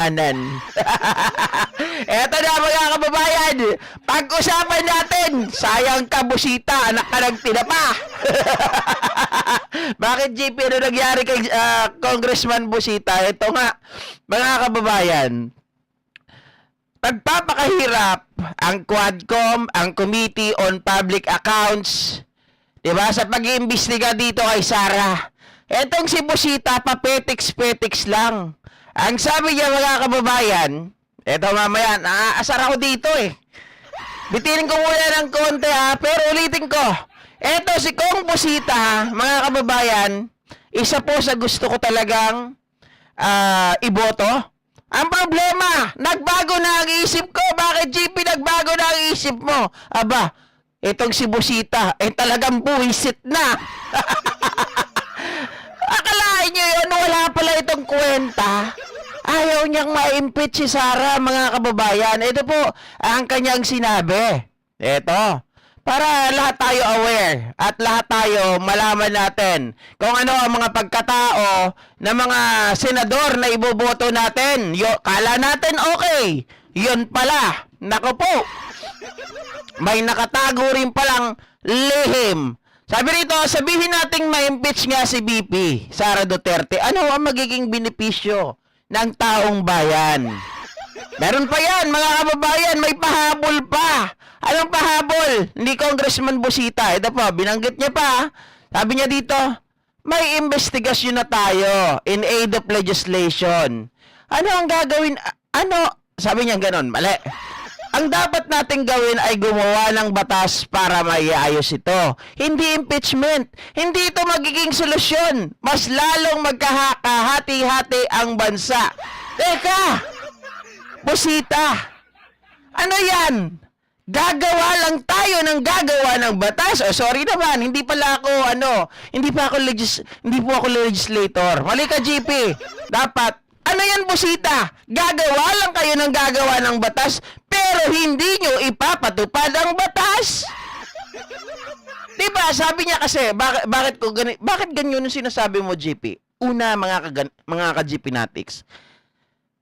anan. Eto na mga kababayan, pag-usapan natin, sayang ka Busita, anak ka ng tinapa. Bakit JP, ano nangyari kay Congressman Busita? Ito nga, mga kababayan, pagpapakahirap ang Quadcom, ang Committee on Public Accounts, diba, sa pag-iimbestiga dito kay Sara. Etong si Busita, papetiks-petiks lang. Ang sabi niya mga kababayan, eto mamaya, naaasar ako dito eh. Bitinin ko muna ng konti pero ulitin ko. Eto si Kong Busita, mga kababayan, isa po sa gusto ko talagang iboto. Ang problema, nagbago na ang isip ko. Bakit GP nagbago na ang isip mo? Aba, etong si Busita, talagang buwisit na. Akalain nyo yun, wala pala itong kwenta. Ayaw niyang ma-impeach si Sara, mga kababayan. Ito po ang kanyang sinabi. Ito, para lahat tayo aware at lahat tayo malaman natin kung ano ang mga pagkatao ng mga senador na iboboto natin. Kala natin okay, yun pala. Nako po, may nakatago rin palang lihim. Sabi rito, sabihin nating ma-impeach nga si BP, Sara Duterte. Ano ang magiging benepisyo ng taong bayan? Meron pa yan, mga kababayan, may pahabol pa. Anong pahabol? Hindi Congressman Busita. Ito po, binanggit niya pa. Sabi niya dito, may investigasyon na tayo in aid of legislation. Ano ang gagawin? Ano? Sabi niya ganon, mali. Ang dapat nating gawin ay gumawa ng batas para maiayos ito. Hindi impeachment. Hindi ito magiging solusyon. Mas lalong magkahati-hati ang bansa. Teka! Busita! Ano yan? Gagawa lang tayo ng gagawa ng batas. Oh, sorry naman, hindi pala ako hindi po ako legislator. Mali ka, GP. Dapat ano yan, Busita? Gagawa lang kayo ng gagawa ng batas, pero hindi nyo ipapatupad ang batas. Diba? Sabi niya kasi, bakit ganyan yung sinasabi mo, GP? Una, mga ka-GP Natics.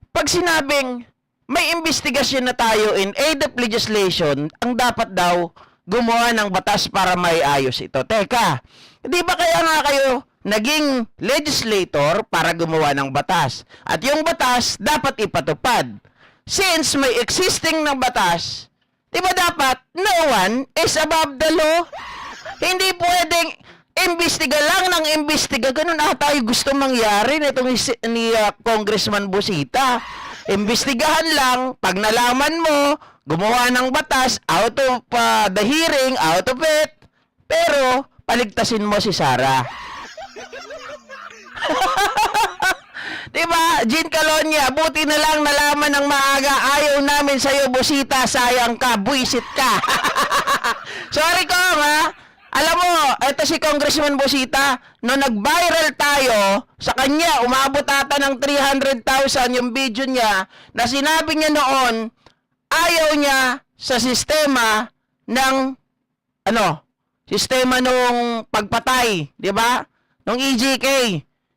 Pag sinabing may investigasyon na tayo in aid of legislation, ang dapat daw gumawa ng batas para may ayos ito. Teka, di ba kaya nga kayo naging legislator para gumawa ng batas? At yung batas dapat ipatupad. Since may existing ng batas, di ba dapat no one is above the law? Hindi pwedeng imbestiga lang ng imbestiga. Ganun tayo gusto mangyari nitong ni Congressman Busita. Imbestigahan lang, pag nalaman mo, gumawa ng batas, out of the hearing, out of it, pero paligtasin mo si Sara. Diba, Jean Calonia, buti na lang nalaman ng maaga, ayaw namin sa'yo, Busita, sayang ka, buisit ka. Sorry ko, alam mo, ito si Congressman Busita, no nag-viral tayo, sa kanya, umabot ata ng 300,000 yung video niya, na sinabi niya noon, ayaw niya sa sistema ng, sistema nung pagpatay, di ba? Nung EJK.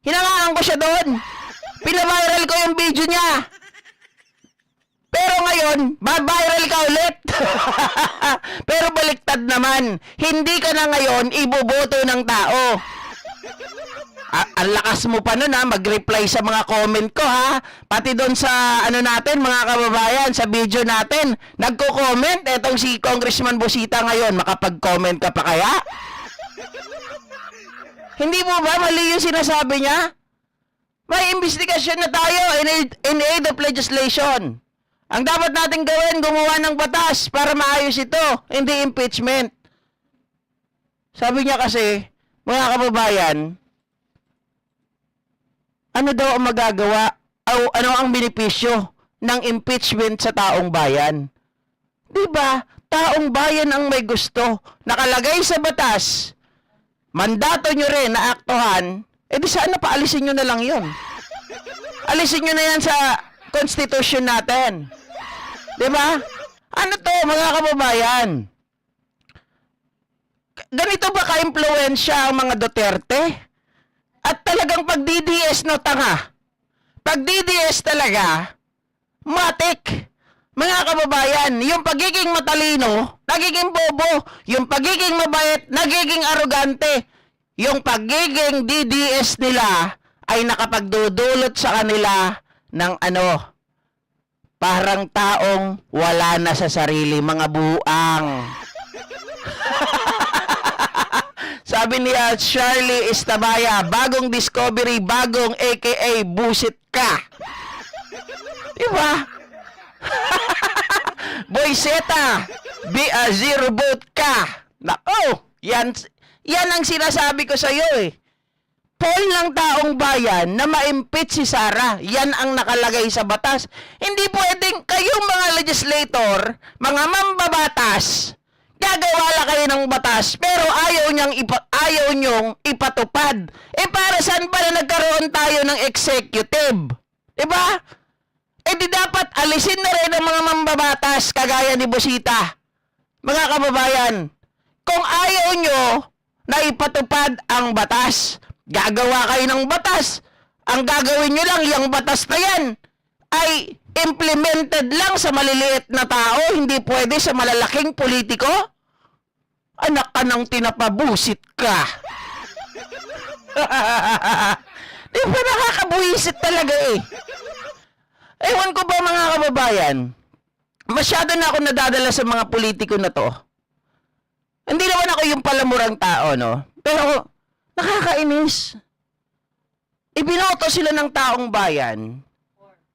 Hinangaan ko siya doon. Pinaviral ko yung video niya. Pero ngayon, ba-viral ka ulit. Pero baliktad naman. Hindi ka na ngayon iboboto ng tao. Ang lakas mo pa nun mag-reply sa mga comment ko Pati doon sa natin mga kababayan, sa video natin, nagko-comment. Etong si Congressman Busita ngayon, makapag-comment ka pa kaya? Hindi mo ba mali yung sinasabi niya? May investigasyon na tayo in aid of legislation. Ang dapat natin gawin, gumawa ng batas para maayos ito, hindi impeachment. Sabi niya kasi, mga kababayan, ano daw ang magagawa o ano ang benepisyo ng impeachment sa taong bayan? Diba? Taong bayan ang may gusto. Nakalagay sa batas, mandato nyo rin na aktuhan, di sana paalisin nyo na lang yun. Alisin nyo na yan sa constitution natin. Diba? Ano to, mga kababayan? Ganito ba ka-impluensya ang mga Duterte? At talagang pag DDS no tanga. Pag DDS talaga, Matik! Mga kababayan, yung pagiging matalino, nagiging bobo. Yung pagiging mabait, nagiging arogante. Yung pagiging DDS nila ay nakapagdudulot sa kanila ng parang taong wala na sa sarili, mga buang. Sabi niya, Charlie Estabaya, bagong discovery, bagong aka busit ka. Diba? Boyseta, zero vote ka. Nako, yan ang sinasabi ko sa iyo eh. Poll ng taong bayan na ma-impeach si Sara. Yan ang nakalagay sa batas. Hindi pwedeng kayong mga legislator, mga mambabatas, gagawa lang kayo ng batas, pero ayaw nyong ipatupad. Para saan ba na nagkaroon tayo ng executive? Diba? Di dapat alisin na rin ang mga mambabatas kagaya ni Busita. Mga kababayan, kung ayaw nyo na ipatupad ang batas, gagawa kayo ng batas. Ang gagawin nyo lang, yung batas na yan, ay implemented lang sa maliliit na tao, hindi pwede sa malalaking politiko? Anak ka ng tinapabusit ka. Di ba nakakabuisit talaga eh. Ewan ko ba mga kababayan, masyado na ako nadadala sa mga politiko na to. Hindi naman ako yung palamurang tao, no? Pero nakakainis. Ibinoto sila ng taong bayan.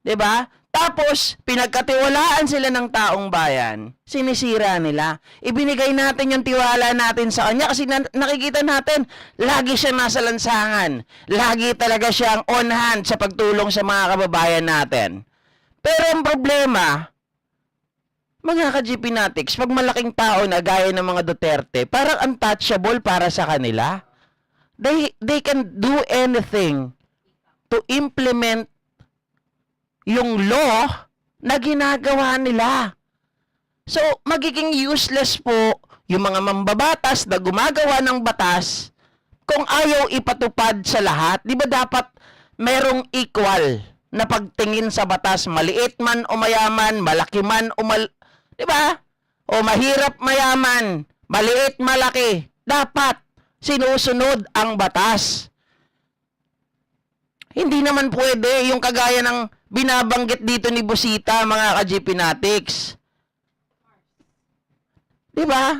'Di ba? Tapos, pinagkatiwalaan sila ng taong bayan. Sinisira nila. Ibinigay natin yung tiwala natin sa kanya kasi nakikita natin, lagi siya nasa lansangan. Lagi talaga siyang on hand sa pagtulong sa mga kababayan natin. Pero ang problema, mga ka-GP Natics, pag malaking tao na gaya ng mga Duterte, parang untouchable para sa kanila. They can do anything to implement yung law na ginagawa nila. So, magiging useless po yung mga mambabatas na gumagawa ng batas kung ayaw ipatupad sa lahat. Di ba dapat merong equal na pagtingin sa batas, maliit man o mayaman, malaki man o di ba? O mahirap mayaman, maliit malaki, dapat sinusunod ang batas. Hindi naman pwede yung kagaya ng binabanggit dito ni Busita, mga ka-GP Natics. Di ba?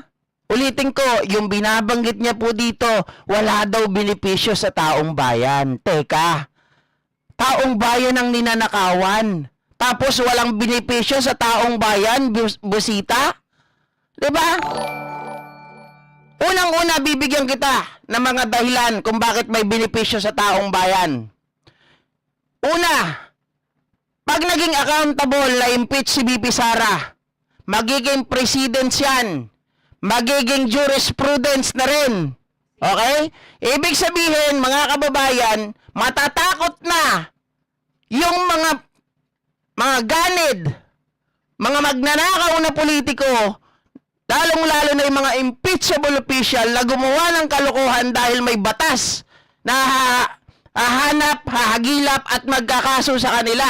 Ulitin ko, yung binabanggit niya po dito, wala daw benepisyo sa taong bayan. Teka, taong bayan ang ninanakawan. Tapos walang benepisyo sa taong bayan, Busita? Di ba? Unang-una, bibigyan kita ng mga dahilan kung bakit may benepisyo sa taong bayan. Una, pag naging accountable na impeach si BP Sara, magiging precedence yan. Magiging jurisprudence na rin. Okay? Ibig sabihin, mga kababayan, matatakot na yung mga ganid, mga magnanakaw na politiko, lalong-lalo na yung mga impeachable official na gumawa ng kalokohan dahil may batas na hahanap, hahagilap at magkakaso sa kanila.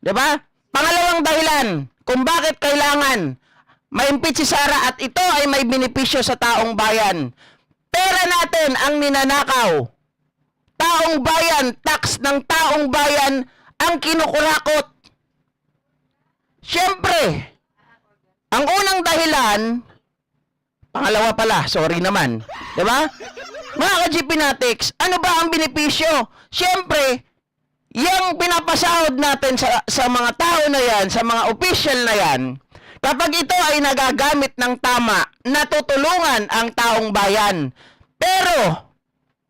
Diba? Pangalawang dahilan kung bakit kailangan ma-impeach si Sara at ito ay may benepisyo sa taong bayan. Pera natin ang ninanakaw. Taong bayan, tax ng taong bayan ang kinukurakot. Siyempre, ang unang dahilan, pangalawa pala, sorry naman. Diba? Mga ka-GP Natics, ano ba ang benepisyo? Siyempre, yung pinapasahod natin sa mga tao na yan, sa mga official na yan, kapag ito ay nagagamit ng tama, natutulungan ang taong bayan. Pero,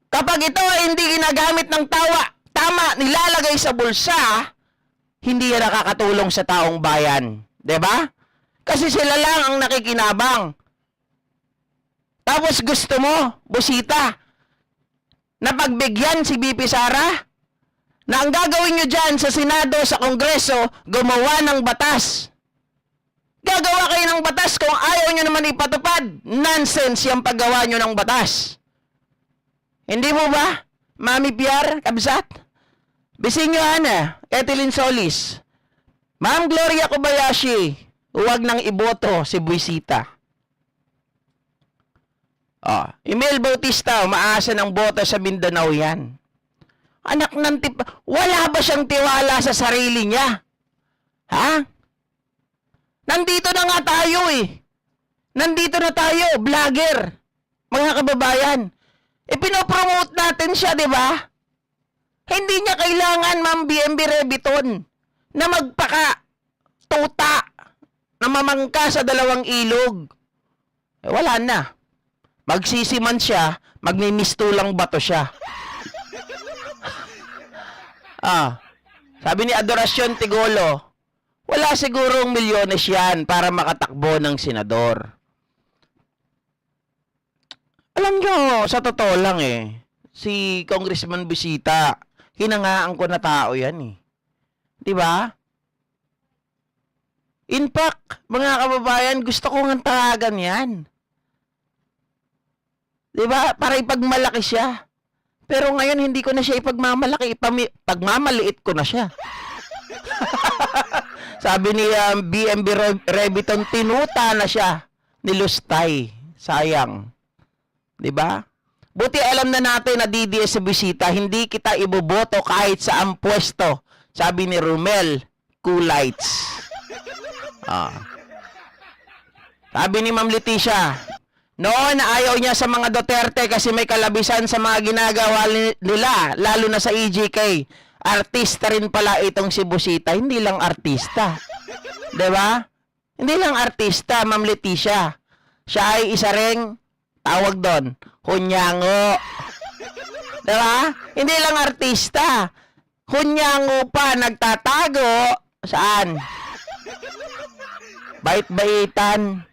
kapag ito ay hindi ginagamit ng tama, nilalagay sa bulsa, hindi yan nakakatulong sa taong bayan. 'Di ba? Kasi sila lang ang nakikinabang. Tapos gusto mo, Busita, na pagbigyan si BP Sara, na ang gagawin nyo dyan sa Senado, sa Kongreso, gumawa ng batas. Gagawa kayo ng batas kung ayaw nyo naman ipatupad. Nonsense yung paggawa nyo ng batas. Hindi mo ba, Mami Piar, Kabsat? Bising nyo, Ana, Etelyn Solis. Ma'am Gloria Kobayashi, huwag nang iboto si Buisita. Emil Bautista, umaasa ng boto sa Mindanao yan. Anak ng wala ba siyang tiwala sa sarili niya? Ha? Nandito na nga tayo eh. Nandito na tayo, vlogger. Mga kababayan. Pinopromote natin siya, di ba? Hindi niya kailangan, Ma'am BMB Rebiton, na magpaka-tuta, na mamangka sa dalawang ilog. Wala na. Magsisiman siya, magmimistulang bato siya. Sabi ni Adoracion Tigolo, wala sigurong milyones yan para makatakbo ng senador. Alam nyo, sa totoo lang si Congressman Buisita, hinangaan ko na tao yan Diba? In fact, mga kababayan, gusto ko ng tawagan yan. Diba? Para ipagmalaki siya. Pero ngayon, hindi ko na siya ipagmamalaki. Pagmamaliit ko na siya. Sabi ni BMB Rebiton, tinuta na siya ni Lustay. Sayang. Diba? Buti alam na natin na DDS sa Buisita, hindi kita iboboto kahit sa ang pwesto. Sabi ni Romel Kulites. Sabi ni Ma'am Leticia, noon ayaw niya sa mga Duterte kasi may kalabisan sa mga ginagawa nila, lalo na sa EJK. Artista rin pala itong si Buisita, hindi lang artista. 'Di ba? Hindi lang artista, Ma'am Leticia. Siya ay isa ring tawag doon, hunyango. 'Di ba? Hindi lang artista. Hunyango pa, nagtatago saan? Bait-baitan.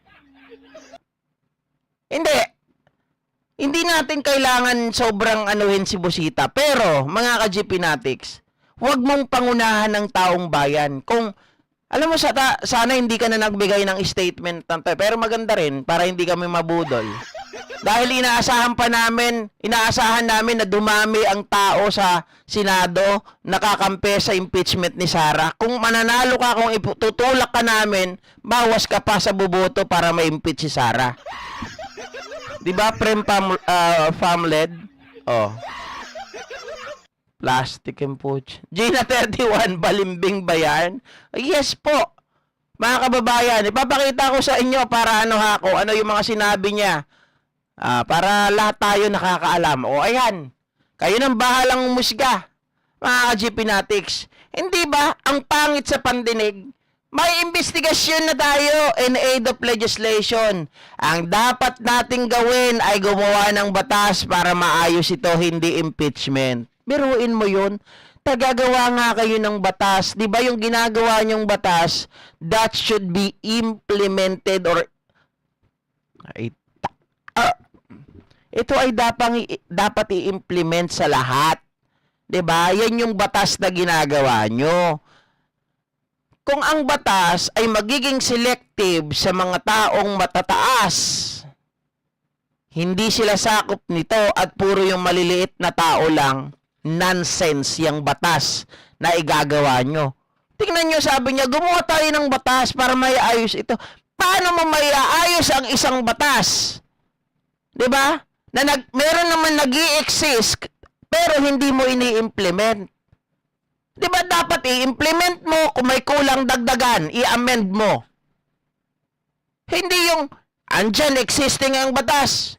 Hindi natin kailangan sobrang anuhin si Buisita. Pero, mga ka-GP Natics, huwag mong pangunahan ng taong bayan. Kung, alam mo, sana hindi ka na nagbigay ng statement. Pero maganda rin, para hindi kami mabudol. Dahil inaasahan namin na dumami ang tao sa Senado, nakakampi sa impeachment ni Sara. Kung mananalo ka, kung tutulak ka namin, bawas ka pa sa buboto para ma-impeach si Sara. Diba, Famled? Plastic and Pooch. Gina 31, balimbing ba yan? Yes po. Mga kababayan, ipapakita ko sa inyo para ano yung mga sinabi niya. Para lahat tayo nakakaalam. Ayan. Kayo nang bahalang umusga, mga ka-GP Natics. Hindi ba, ang pangit sa pandinig, may investigasyon na tayo in aid of legislation. Ang dapat nating gawin ay gumawa ng batas para maayos ito, hindi impeachment. Biruin mo yun. Tagagawa nga kayo ng batas. Di ba yung ginagawa nyong batas, that should be implemented or ito ay dapat i-implement sa lahat. 'Di ba? Yan yung batas na ginagawa nyo. Kung ang batas ay magiging selective sa mga taong matataas, hindi sila sakop nito at puro yung maliliit na tao lang, nonsense yung batas na igagawa nyo. Tingnan nyo, sabi niya, gumawa tayo ng batas para maiayos ito. Paano mo maiayos ang isang batas? 'Di ba? Meron naman nag-i-exist pero hindi mo ini-implement. 'Di ba dapat i-implement mo, kung may kulang dagdagan, i-amend mo. Hindi yung andyan existing ang batas.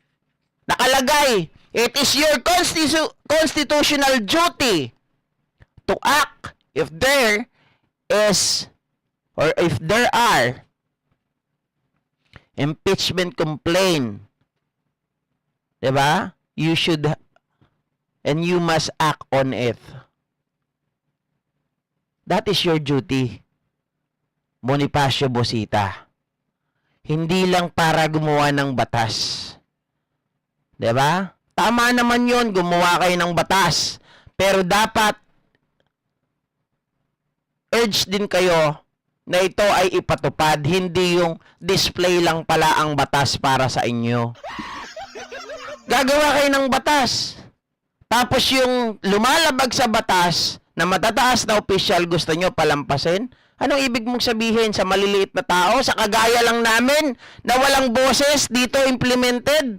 Nakalagay, it is your constitutional duty to act if there is or if there are impeachment complaint. Diba? You should and you must act on it. That is your duty, Bonifacio Buisita. Hindi lang para gumawa ng batas. Diba? Tama naman yon, gumawa kayo ng batas. Pero dapat urge din kayo na ito ay ipatupad. Hindi yung display lang pala ang batas para sa inyo. Gagawa kayo ng batas. Tapos yung lumalabag sa batas na matataas na opisyal gusto nyo palampasin, Anong ibig mong sabihin sa maliliit na tao? Sa kagaya lang namin na walang boses dito implemented?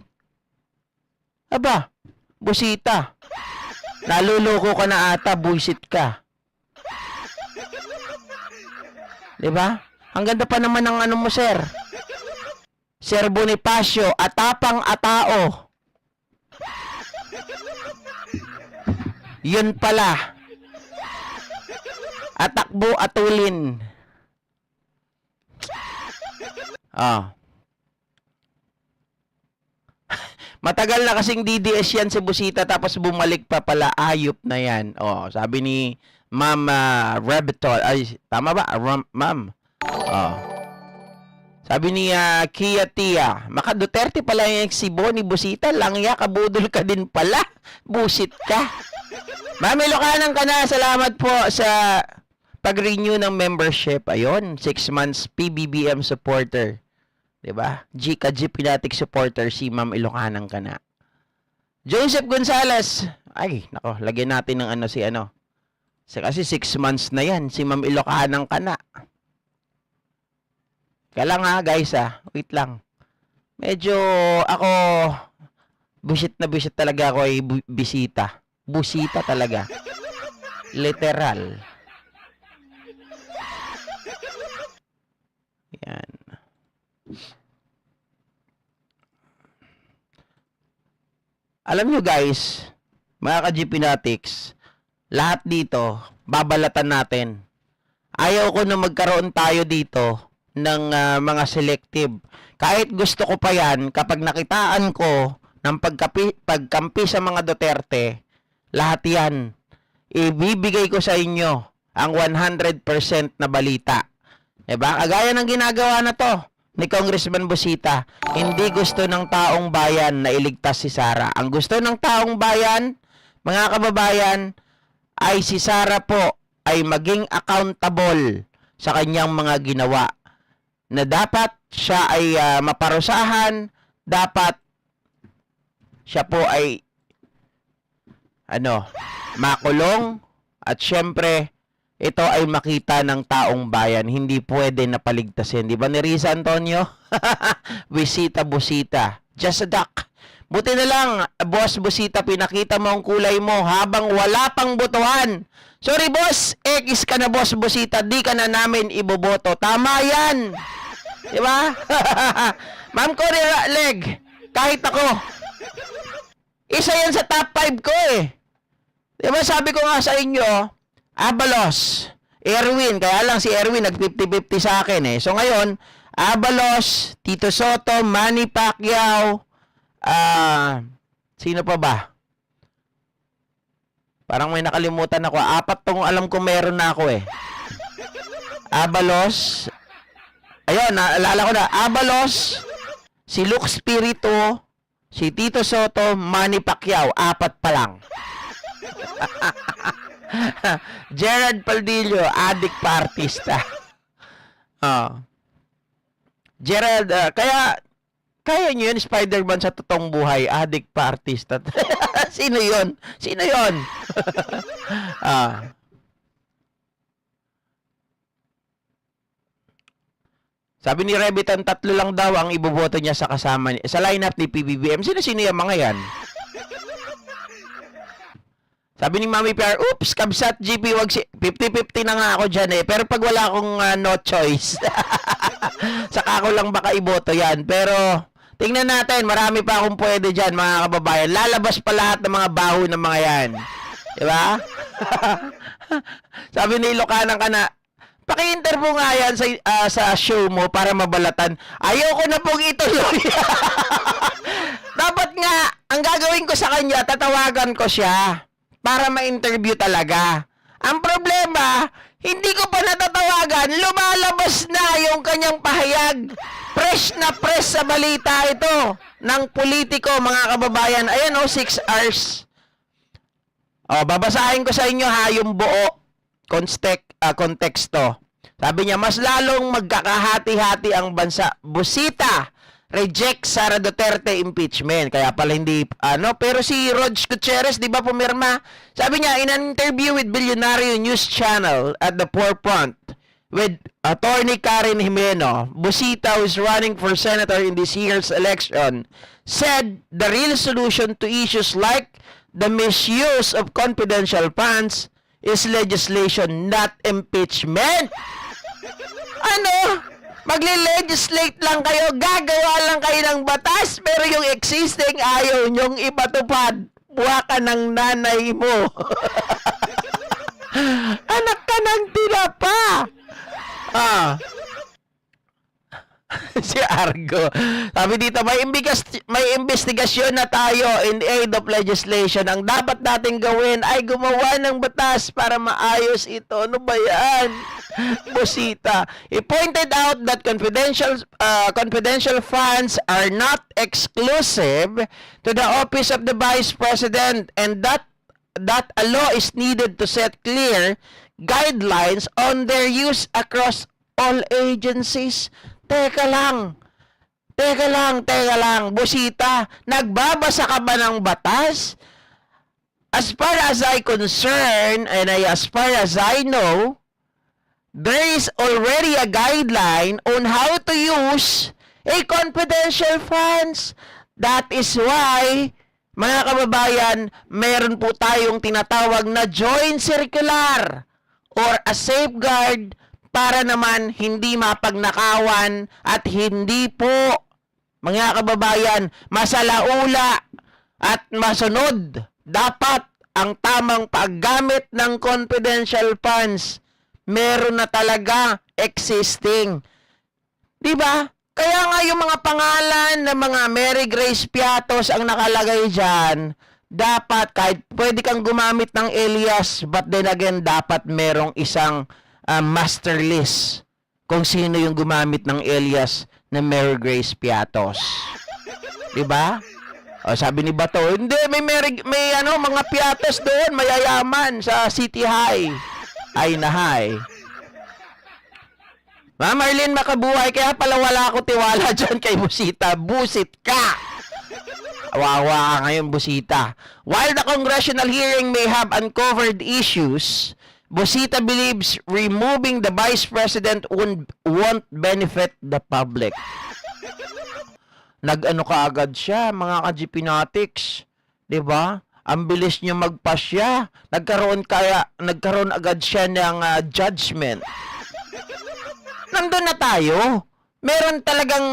Aba, busita. Naluloko ka na ata, buisit ka. Diba? Ang ganda pa naman ng ano mo, sir. Sir Bonifacio, atapang atao. Yun pala. Atakbo atulin. Ah. Matagal na kasing DDS yan si Busita tapos bumalik pa pala, ayop na yan. Oh, sabi ni Ma'am Rebetol. Ay, tama ba? Ma'am. Oh. Sabi ni Kia Tia, Maka Duterte pala yung si Boni Busita, langya ka, budol ka din pala. Busit ka. Ma'am Ilocanan ka na, salamat po sa pag-renew ng membership. Ayun, 6 months PBBM supporter. 'Di ba? G Pinatic supporter si Ma'am Ilocanan ka na. Joseph Gonzales. Ay, nako, lagyan natin ng ano si ano. Kasi 6 months na 'yan si Ma'am Ilocanan ka na. Kaya lang guys wait lang. Medyo ako busit talaga ako ay bisita. Busita talaga. Literal. Yan. Alam nyo guys, mga ka-GP Natics, lahat dito, babalatan natin. Ayaw ko na magkaroon tayo dito ng mga selective. Kahit gusto ko pa yan, kapag nakitaan ko ng pagkampi sa mga Duterte, lahat yan, ibibigay ko sa inyo ang 100% na balita. Diba? Kagaya ng ginagawa na to ni Congressman Busita, hindi gusto ng taong bayan na iligtas si Sara. Ang gusto ng taong bayan, mga kababayan, ay si Sara po ay maging accountable sa kanyang mga ginawa. Na dapat siya ay maparusahan, dapat siya po ay makulong, at syempre ito ay makita ng taong bayan, hindi pwede na paligtasin. Di ba ni Riza Antonio? Busita. Just a duck. Buti na lang, Boss Busita, pinakita mo ang kulay mo habang wala pang botohan. Sorry, boss. X ka na, Boss Busita. Di ka na namin iboboto. Tama yan. Di ba? Ma'am Correa Leg, kahit ako, isa yan sa top 5 ko eh. Di ba sabi ko nga sa inyo, Abalos, Erwin, kaya lang si Erwin nag 50-50 sa akin eh. So ngayon, Abalos, Tito Soto, Manny Pacquiao, sino pa ba? Parang may nakalimutan ako. 4 tong alam ko meron na ako eh. Abalos, ayun, naalala ko na. Abalos, si Luke Spirito, si Tito Soto, Manny Pacquiao, 4 pa lang. Gerard Paldillo, addict pa artista. Gerard, kaya nyo yun, Spider-Man sa totoong buhay, addict pa artista. Sino yun? Sabi ni Rebitan, 3 lang daw ang iboboto niya sa kasama sa lineup ni PBBM. Sino yung mga yan? Sabi ni Mami PR, oops, kabsat GP, wag 50-50 na nga ako dyan eh. Pero pag wala akong no choice, saka ako lang baka iboto yan. Pero, tingnan natin, marami pa akong pwede dyan, mga kababayan. Lalabas pa lahat ng mga baho ng mga yan. Diba? Sabi ni Ilocanan ka na, paki-interview nga yan sa show mo para mabalatan. Ayoko na pong ituloy. Dapat nga, ang gagawin ko sa kanya, tatawagan ko siya para ma-interview talaga. Ang problema, hindi ko pa natatawagan, lumalabas na yung kanyang pahayag. Fresh na fresh sa balita ito ng politiko, mga kababayan. Ayan 6 hours. Babasahin ko sa inyo yung buo konteksto. Sabi niya, mas lalong magkakahati-hati ang bansa. Busita, reject Sara Duterte impeachment. Kaya pala hindi, pero si Rog Gutierrez, di ba pumirma? Sabi niya, in an interview with Billionario News Channel at the forefront, with Attorney Karen Jimeno, Busita, who is running for senator in this year's election, said the real solution to issues like the misuse of confidential funds is legislation, not impeachment. Ano? Magle-legislate lang kayo, gagawa lang kayo ng batas, pero yung existing ayaw nyong ipatupad. Buha ka ng nanay mo. Anak ka ng tinapa. Si Argo. Sabi dito, may investigasyon na tayo in aid of legislation. Ang dapat nating gawin ay gumawa ng batas para maayos ito. Ano ba yan? Busita. He pointed out that confidential funds are not exclusive to the office of the Vice President and that a law is needed to set clear guidelines on their use across all agencies. Teka lang, Busita, nagbabasa ka ba ng batas? As far as I concern, and as far as I know, there is already a guideline on how to use a confidential funds. That is why, mga kababayan, meron po tayong tinatawag na joint circular or a safeguard para naman hindi mapagnakawan at hindi po, mga kababayan, masalaula at masunod. Dapat ang tamang paggamit ng confidential funds meron na talaga existing. Diba? Kaya nga yung mga pangalan ng mga Mary Grace Piatos ang nakalagay dyan, dapat kahit pwede kang gumamit ng alias, but then again, dapat merong isang master list kung sino yung gumamit ng alias na Mary Grace Piatos. Diba? O, sabi ni Bato, hindi, may mga Piatos doon, mayayaman sa City High. Ay na hay. Ma'am Marlene Makabuhay, kaya pala wala ako tiwala dyan kay Busita. Busit ka! Wawa ka ngayon, Busita. While the congressional hearing may have uncovered issues, Busita believes removing the Vice President won't benefit the public. Nag-ano ka agad siya, mga ka-GPnatics. Diba? Ang bilis niya magpasya. Nagkaroon agad siya ng judgment. Nandun na tayo. Meron talagang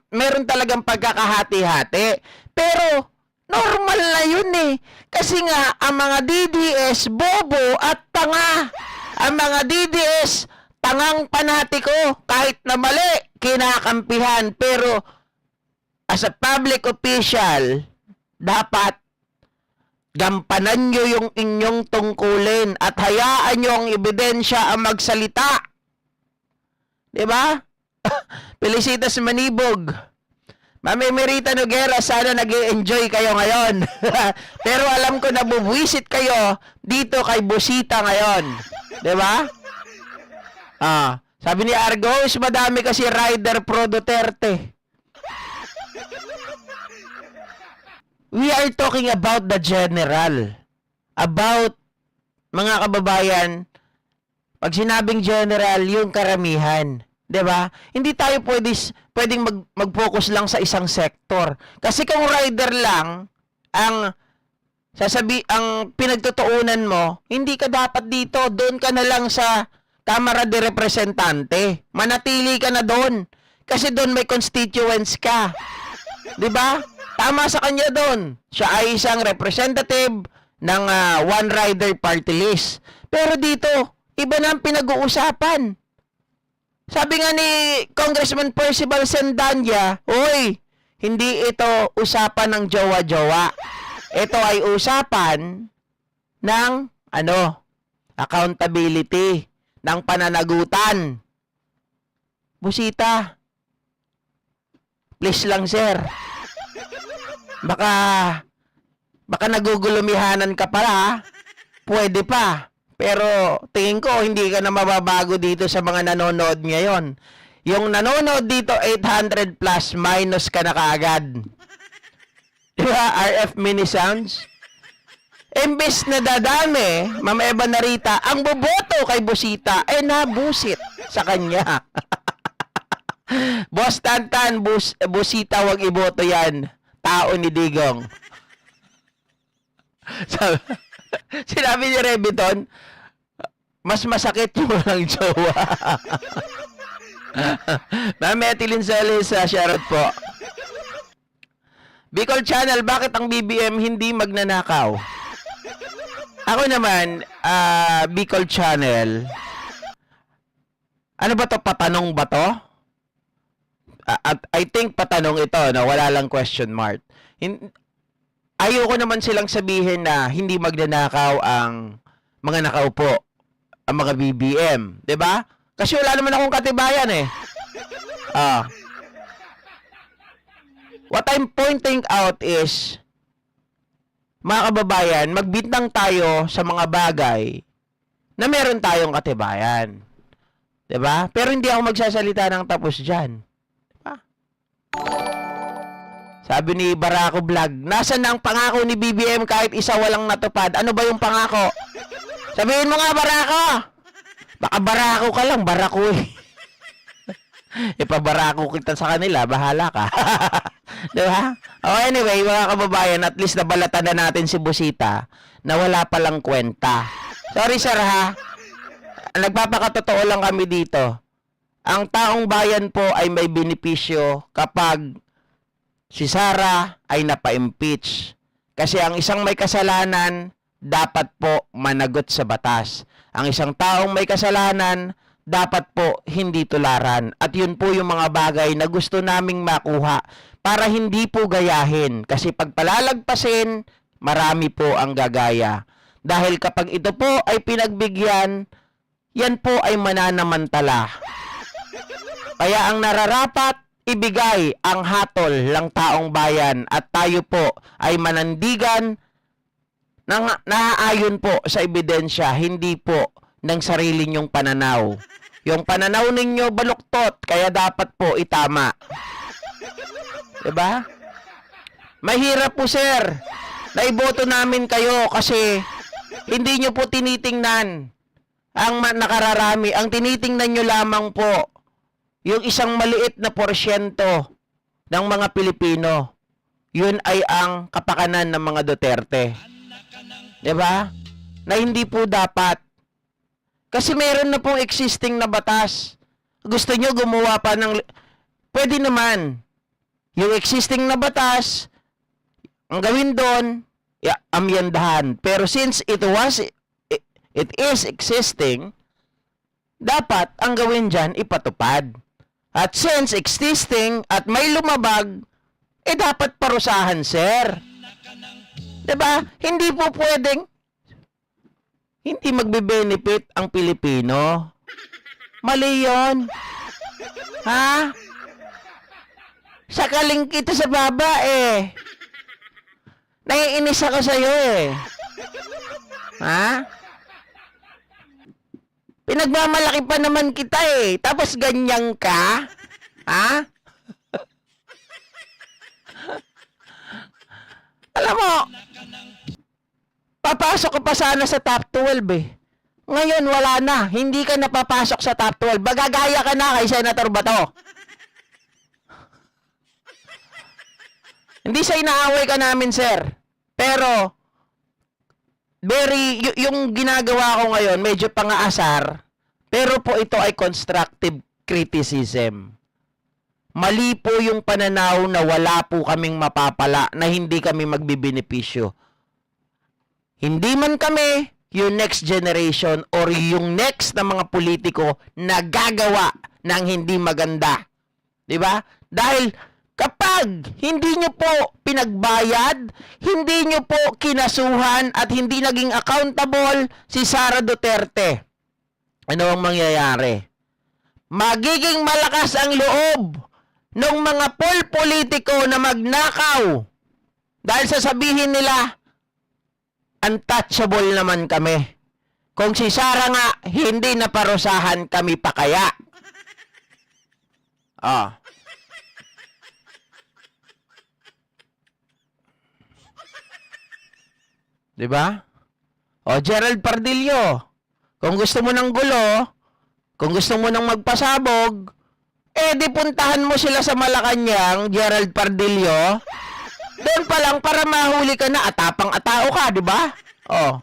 meron talagang pagkakahati-hati. Pero normal na yun eh. Kasi nga ang mga DDS bobo at tanga. Ang mga DDS tangang panatiko. Kahit na mali, kinakampihan. Pero as a public official, dapat gampanan nyo yung inyong tungkulin at hayaan nyo ang ebidensya ang magsalita. Diba? Felicitas Manibog. Mami Merita Noguera, sana nag-enjoy kayo ngayon. Pero alam ko na bubwisit kayo dito kay Busita ngayon. Diba? Sabi ni Argos, madami kasi rider pro Duterte. We are talking about the general. About, mga kababayan, pag sinabing general, yung karamihan. 'Di ba? Hindi tayo pwedeng mag-focus lang sa isang sektor. Kasi kung rider lang ang pinagtutuunan mo, hindi ka dapat dito. Doon ka na lang sa Kamara de Representante. Manatili ka na doon. Kasi doon may constituents ka. 'Di ba? Tama sa kanya doon. Siya ay isang representative ng One Rider Party List. Pero dito, iba na ang pinag-uusapan. Sabi nga ni Congressman Percival Sendanya, "Uy, hindi ito usapan ng jowa-jowa. Ito ay usapan ng accountability, ng pananagutan." Busita, please lang sir. Baka nagugulumihanan ka pala, pwede pa. Pero tingin ko hindi ka na mababago dito sa mga nanonood ngayon. Yung nanonood dito 800 plus minus ka na kaagad. Diba? RF mini sounds. Imbes na dadami, Ma'am Eva Narita, ang boboto kay Busita ay nabusit sa kanya. Boss Tantan, Busita, wag iboto yan. Tao ni Digong. Sinabi ni Rebiton, mas masakit yung walang jowa. Ma'am Etilin Solis, shoutout po. Bicol Channel, bakit ang BBM hindi magnanakaw? Ako naman, Bicol Channel, ano ba to? Patanong ba to? At I think patanong ito, na wala lang question mark. Ayoko naman silang sabihin na hindi magnanakaw ang mga nakaupo, ang mga BBM, 'di ba? Kasi wala naman akong katibayan eh. What I'm pointing out is, mga kababayan, magbintang tayo sa mga bagay na meron tayong katibayan. 'Di ba? Pero hindi ako magsasalita ng tapos diyan. Sabi ni Barako Vlog, nasaan na ang pangako ni BBM kahit isa walang natupad? Ano ba yung pangako? Sabihin mo nga, Barako! Baka Barako ka lang, Barako eh. Ipabarako kita sa kanila, bahala ka. Diba? Oh, anyway, mga kababayan, at least nabalatan na natin si Busita na wala palang kwenta. Sorry sir ha, nagpapakatotoo lang kami dito. Ang taong bayan po ay may benepisyo kapag si Sara ay napa-impeach. Kasi ang isang may kasalanan, dapat po managot sa batas. Ang isang taong may kasalanan, dapat po hindi tularan. At yun po yung mga bagay na gusto naming makuha para hindi po gayahin. Kasi pag palalagpasin, marami po ang gagaya. Dahil kapag ito po ay pinagbigyan, yan po ay mananamantala. Kaya ang nararapat, ibigay ang hatol ng taong bayan at tayo po ay manandigan ng naaayon po sa ebidensya, hindi po ng sarili nyong pananaw. Yung pananaw ninyo baluktot, kaya dapat po itama. Diba? Mahirap po sir, naiboto namin kayo kasi hindi nyo po tinitingnan ang nakararami. Ang tinitingnan nyo lamang po yung isang maliit na porsyento ng mga Pilipino. Yun ay ang kapakanan ng mga Duterte. Diba? Na hindi po dapat. Kasi meron na pong existing na batas. Gusto nyo gumawa pa ng... Pwede naman. Yung existing na batas, ang gawin doon, amyendahan. Pero since it is existing, dapat ang gawin dyan ipatupad. At since existing at may lumabag, dapat parusahan, sir. Diba? Hindi po pwedeng hindi magbe-benefit ang Pilipino. Mali yun. Ha? Sakaling kita sa baba eh. Naiinis ako sa'yo eh. Ha? Pinagmamalaki pa naman kita eh. Tapos ganyan ka? Ha? Alam mo, papasok ka pa sana sa top 12 eh. Ngayon wala na. Hindi ka napapasok sa top 12. Bagagaya ka na kay Senator Bato. Hindi sa inaaway ka namin, sir. Pero, yung ginagawa ko ngayon, medyo pang-aasar, pero po ito ay constructive criticism. Mali po yung pananaw na wala po kaming mapapala, na hindi kami magbibenepisyo. Hindi man kami yung next generation or yung next na mga politiko na gagawa ng hindi maganda. Diba? Dahil kapag hindi nyo po pinagbayad, hindi nyo po kinasuhan at hindi naging accountable si Sara Duterte, ano ang mangyayari? Magiging malakas ang loob ng mga politiko na magnakaw dahil sasabihin nila, untouchable naman kami. Kung si Sara nga hindi naparusahan, kami pa kaya? 'Di ba? O, Gerald Pardillo, kung gusto mo ng gulo, kung gusto mo ng magpasabog, di puntahan mo sila sa Malacanang, Gerald Pardillo. Doon pa lang para mahuli ka na, atapang-atao ka, di ba? Oh.